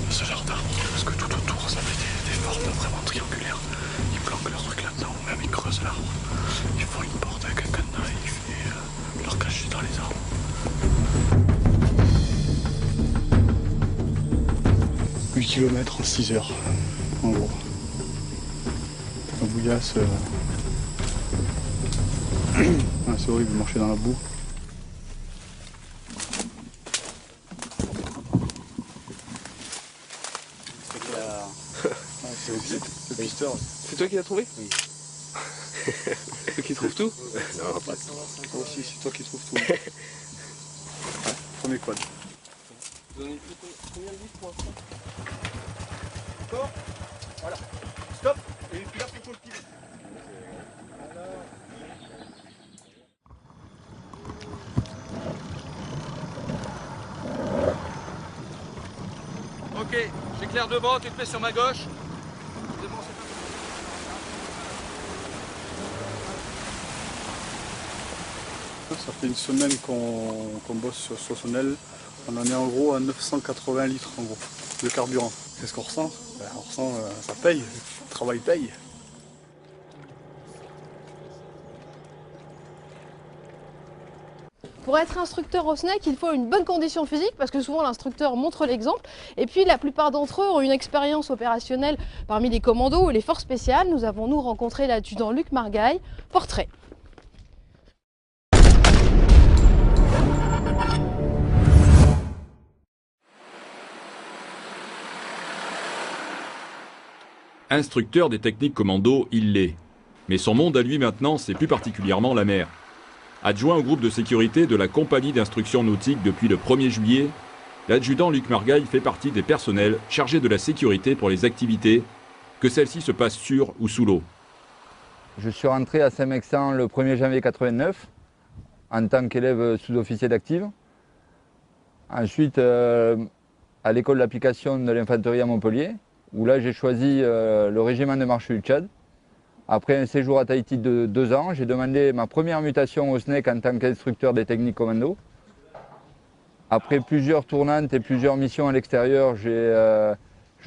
dans ce jardin. Parce que tout autour, ça fait des formes vraiment triangulaires. Ils planquent leurs trucs là-dedans, même ils creusent l'arbre. Ils font une porte avec un cadenas et leur cachent dans les arbres. 8 km en 6 heures, en gros. La bouillasse, c'est horrible de marcher dans la boue. Le pisteur. C'est toi qui l'as trouvé? Oui. C'est toi qui trouve tout? Non, pas tout. Moi aussi, c'est toi qui trouves tout. Ouais, premier quad. Vous en avez pris combien de litres pour l'instant? D'accord. Voilà. Stop. Et puis là, faut le pied. Ok, j'éclaire devant, tu te mets sur ma gauche. Ça fait une semaine qu'on bosse sur Sossonel. On en est en gros à 980 litres en gros de carburant. Qu'est-ce qu'on ressent? On ressent, ça paye, le travail paye. Pour être instructeur au SNEC, il faut une bonne condition physique parce que souvent l'instructeur montre l'exemple. Et puis la plupart d'entre eux ont une expérience opérationnelle parmi les commandos et les forces spéciales. Nous avons rencontré l'adjudant Luc Margaille. Portrait. Instructeur des techniques commando, il l'est. Mais son monde à lui maintenant, c'est plus particulièrement la mer. Adjoint au groupe de sécurité de la compagnie d'instruction nautique depuis le 1er juillet, l'adjudant Luc Margaille fait partie des personnels chargés de la sécurité pour les activités, que celles-ci se passent sur ou sous l'eau. Je suis rentré à Saint-Mexan le 1er janvier 89 en tant qu'élève sous-officier d'active. Ensuite, à l'école d'application de l'infanterie à Montpellier, où là j'ai choisi le régiment de marche du Tchad. Après un séjour à Tahiti de 2 ans, j'ai demandé ma première mutation au SNEC en tant qu'instructeur des techniques commando. Après plusieurs tournantes et plusieurs missions à l'extérieur, je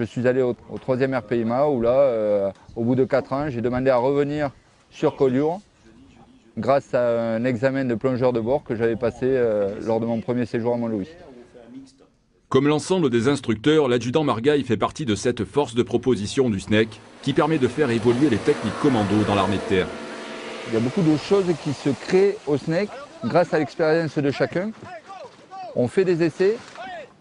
suis allé au 3e RPIMA où là, au bout de 4 ans, j'ai demandé à revenir sur Collioure grâce à un examen de plongeur de bord que j'avais passé lors de mon premier séjour à Mont-Louis. Comme l'ensemble des instructeurs, l'adjudant Margaille fait partie de cette force de proposition du SNEC qui permet de faire évoluer les techniques commando dans l'armée de terre. Il y a beaucoup de choses qui se créent au SNEC grâce à l'expérience de chacun. On fait des essais,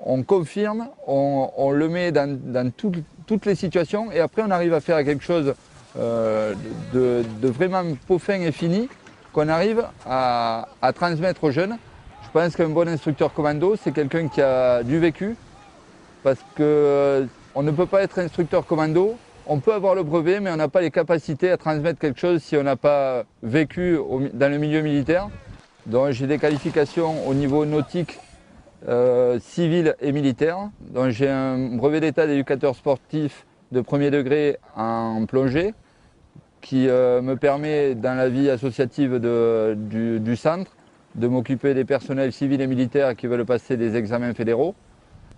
on confirme, on le met dans toutes les situations et après on arrive à faire quelque chose de vraiment peau fin et fini qu'on arrive à transmettre aux jeunes. Je pense qu'un bon instructeur commando, c'est quelqu'un qui a du vécu, parce qu'on ne peut pas être instructeur commando, on peut avoir le brevet, mais on n'a pas les capacités à transmettre quelque chose si on n'a pas vécu dans le milieu militaire. Donc j'ai des qualifications au niveau nautique, civil et militaire. Donc j'ai un brevet d'état d'éducateur sportif de 1er degré en plongée, qui me permet dans la vie associative du centre, de m'occuper des personnels civils et militaires qui veulent passer des examens fédéraux.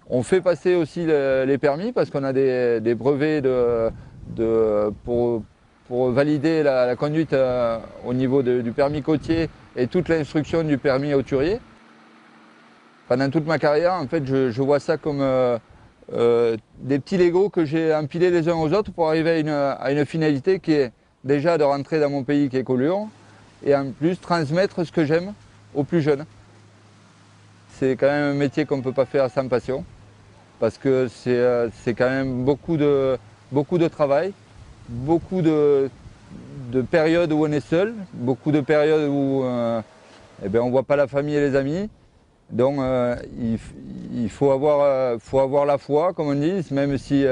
On fait passer aussi les permis parce qu'on a des brevets pour valider la conduite au niveau du permis côtier et toute l'instruction du permis hauturier. Pendant toute ma carrière, en fait, je vois ça comme des petits Legos que j'ai empilés les uns aux autres pour arriver à une finalité qui est déjà de rentrer dans mon pays qui est Collioure et en plus transmettre ce que j'aime aux plus jeunes. C'est quand même un métier qu'on ne peut pas faire sans passion parce que c'est quand même beaucoup de travail, beaucoup de périodes où on est seul, beaucoup de périodes où on ne voit pas la famille et les amis. Donc il faut avoir la foi, comme on dit, même si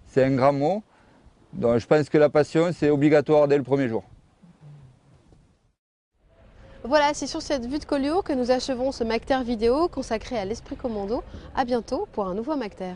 c'est un grand mot. Donc je pense que la passion, c'est obligatoire dès le premier jour. Voilà, c'est sur cette vue de Collioure que nous achevons ce Macter vidéo consacré à l'esprit commando. A bientôt pour un nouveau Macter.